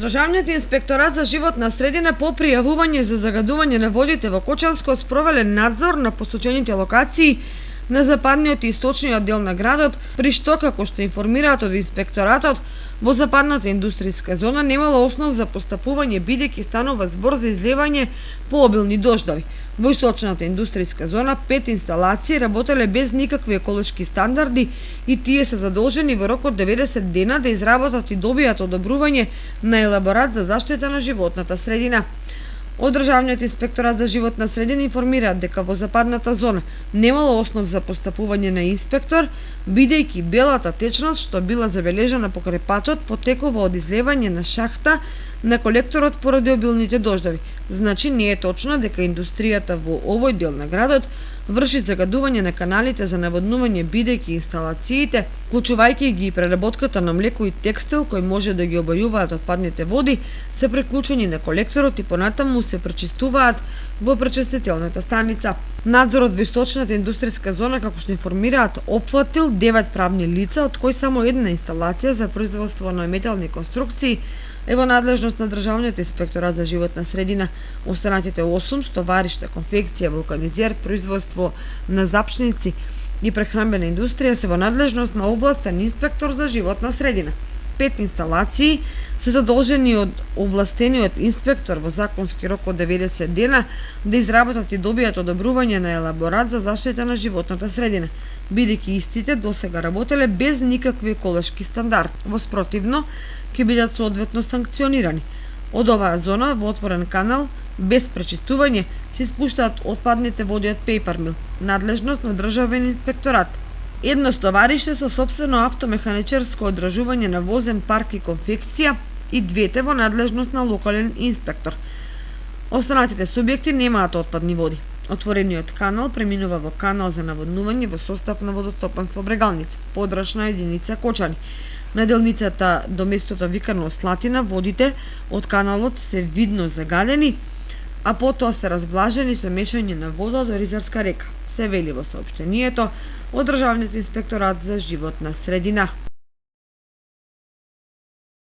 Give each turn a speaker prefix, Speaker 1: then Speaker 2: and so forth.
Speaker 1: Државниот инспекторат за животна средина по пријавување за загадување на водите во Кочанско спровеле надзор на посочените локации на западниот и источниот дел на градот, при што, како што информираат од инспекторатот, во западната индустријска зона немало основ за постапување бидејќи станува збор за излевање по обилни дождови. Во источната индустријска зона 5 инсталации работеле без никакви еколошки стандарди и тие се задолжени во рок од 90 дена да изработат и добијат одобрување на елаборат за заштита на животната средина. Од Државниот инспекторат за животна средина информираат дека во западната зона немало основ за постапување на инспектор, бидејќи белата течност што била забележана покрај патот потекува од излевање на шахта на колекторот поради обилните дождови. Значи не е точно дека индустријата во овој дел на градот врши загадување на каналите за наводнување, бидејќи инсталациите, вклучувајќи ги и преработката на млеко и текстил кои може да ги обајуваат отпадните води, се приклучени на колекторот и понатаму се пречистуваат во пречистителната станица. Надзорот во источната индустријска зона, како што информираат, опфатил 9 правни лица, од кои само една инсталација за производство на метални конструкции е во надлежност на Државниот инспекторат за животна средина. Останатите 8 стоваришта, конфекција, вулканизер, производство на запшници и прехранбена индустрија се во надлежност на областен инспектор за животна средина. 5 инсталации се задолжени од овластениот инспектор во законски рок од 90 дена да изработат и добијат одобрување на елаборат за заштита на животната средина, бидејќи истите досега работеле без никакви еколошки стандарди. Во спротивно, ќе бидат соодветно санкционирани. Од оваа зона во отворен канал без пречистување се испуштаат отпадните води од пејпармил, надлежност на Државен инспекторат. Едно стовариште со сопствено автомеханичарско одржување на возен парк и конфекција и двете во надлежност на локален инспектор. Останатите субјекти немаат отпадни води. Отворениот канал преминува во канал за наводнување во состав на водостопанство Брегалница, подрачна единица Кочани. На делницата до местото викано Слатина водите од каналот се видно загадени, а потоа се разблажени со мешање на вода до Ризарска река, се вели во соопштението од Државниот инспекторат за животна средина.